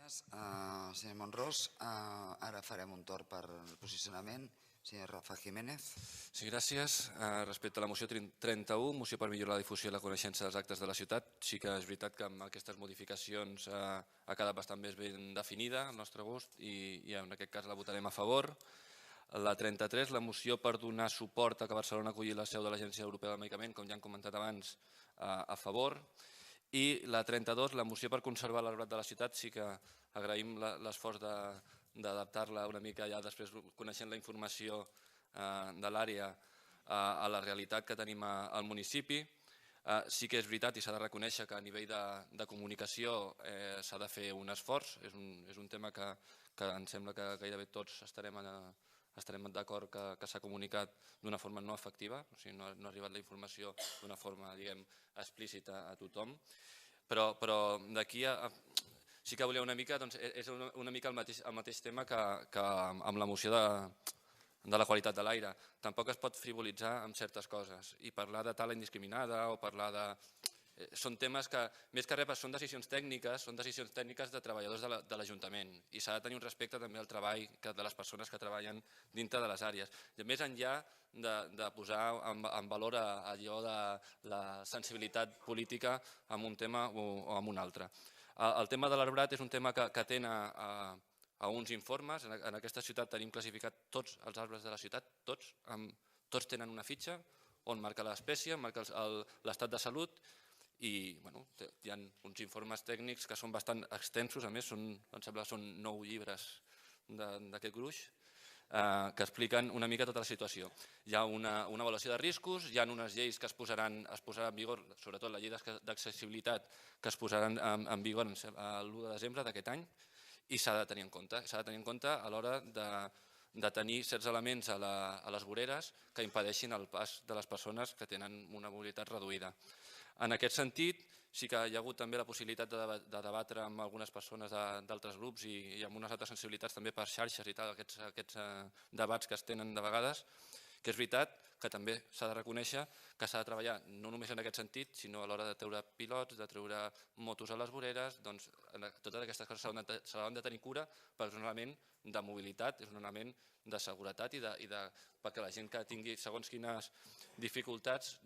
Gràcies, senyor Monrós. Ara farem un torn per el posicionament. Senyor Rafa Jiménez. Sí, gràcies. Respecte a la moció 31, moció per millorar la difusió i la coneixença dels actes de la ciutat, sí que és veritat que amb aquestes modificacions ha quedat bastant més ben definida al nostre gust i en aquest cas la votarem a favor. La 33, la moció per donar suport a que Barcelona aculli la seu de l'Agència Europea del Medicament, com ja han comentat abans, a favor. I la 32, la moció per conservar l'arbrat de la ciutat, sí que agraïm l'esforç d'adaptar-la una mica ja després coneixent la informació de l'àrea a la realitat que tenim al municipi. Sí que és veritat i s'ha de reconèixer que a nivell de comunicació s'ha de fer un esforç. És un tema que em sembla que gairebé tots estarem d'acord que s'ha comunicat d'una forma no efectiva, o sigui, no ha arribat la informació d'una forma, diguem, explícita a tothom. Però d'aquí sí que volia una mica, és una mica el mateix tema que amb la moció de la qualitat de l'aire. Tampoc es pot frivolitzar amb certes coses i parlar de tala indiscriminada o parlar de... Són temes que, més que res, són decisions tècniques de treballadors de l'Ajuntament i s'ha de tenir un respecte també al treball de les persones que treballen dintre de les àrees. Més enllà de posar en valor allò de la sensibilitat política en un tema o en un altre. El tema de l'arbrat és un tema que atén a uns informes. En aquesta ciutat tenim classificat tots els arbres de la ciutat, tots tenen una fitxa on marca l'espècie, marca l'estat de salut i hi ha uns informes tècnics que són bastant extensos, a més, em sembla que són 9 llibres d'aquest gruix, que expliquen una mica tota la situació. Hi ha una avaluació de riscos, hi ha unes lleis que es posaran en vigor, sobretot la llei d'accessibilitat, que es posaran en vigor l'1 de desembre d'aquest any, i s'ha de tenir en compte. S'ha de tenir en compte a l'hora de tenir certs elements a les voreres que impedeixin el pas de les persones que tenen una mobilitat reduïda. En aquest sentit, sí que hi ha hagut també la possibilitat de debatre amb algunes persones d'altres grups i amb unes altres sensibilitats també per xarxes i tal, aquests debats que es tenen de vegades, que és veritat que també s'ha de reconèixer que s'ha de treballar no només en aquest sentit, sinó a l'hora de treure pilots, de treure motos a les voreres, doncs totes aquestes coses s'han de tenir cura perquè és un element de mobilitat, és un element de seguretat i perquè la gent que tingui segons quines dificultats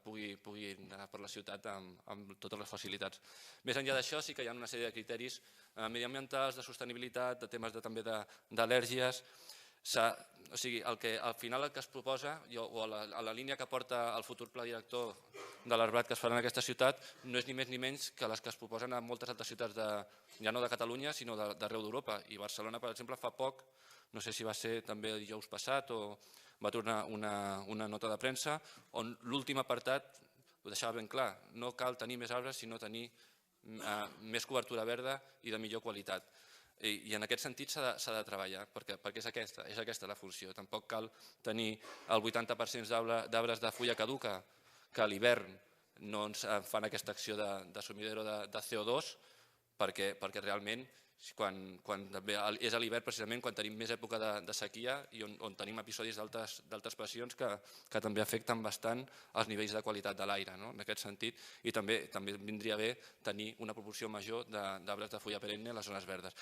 pugui anar per la ciutat amb totes les facilitats. Més enllà d'això sí que hi ha una sèrie de criteris mediambientals, de sostenibilitat, de temes també d'al·lèrgies. O sigui, al final el que es proposa, o a la línia que porta el futur pla director de l'arbrat que es farà en aquesta ciutat, no és ni més ni menys que les que es proposen a moltes altres ciutats, ja no de Catalunya, sinó d'arreu d'Europa. I Barcelona, per exemple, fa poc, no sé si va ser també el dijous passat, o va tornar una nota de premsa, on l'últim apartat ho deixava ben clar, no cal tenir més arbres, sinó tenir més cobertura verda i de millor qualitat. I en aquest sentit s'ha de treballar, perquè és aquesta la funció. Tampoc cal tenir el 80% d'arbres de fulla caduca que a l'hivern no ens fan aquesta acció de sumidero de CO2, perquè realment quan també és a l'hivern precisament quan tenim més època de sequia i on tenim episodis d'altes pressions que també afecten bastant els nivells de qualitat de l'aire en aquest sentit, i també vindria bé tenir una proporció major d'arbres de fulla perenne a les zones verdes.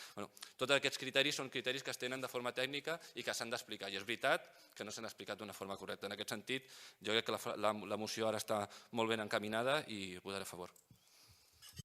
Tots aquests criteris són criteris que es tenen de forma tècnica i que s'han d'explicar, i és veritat que no s'han explicat d'una forma correcta. En aquest sentit, jo crec que la moció ara està molt ben encaminada i votaré a favor.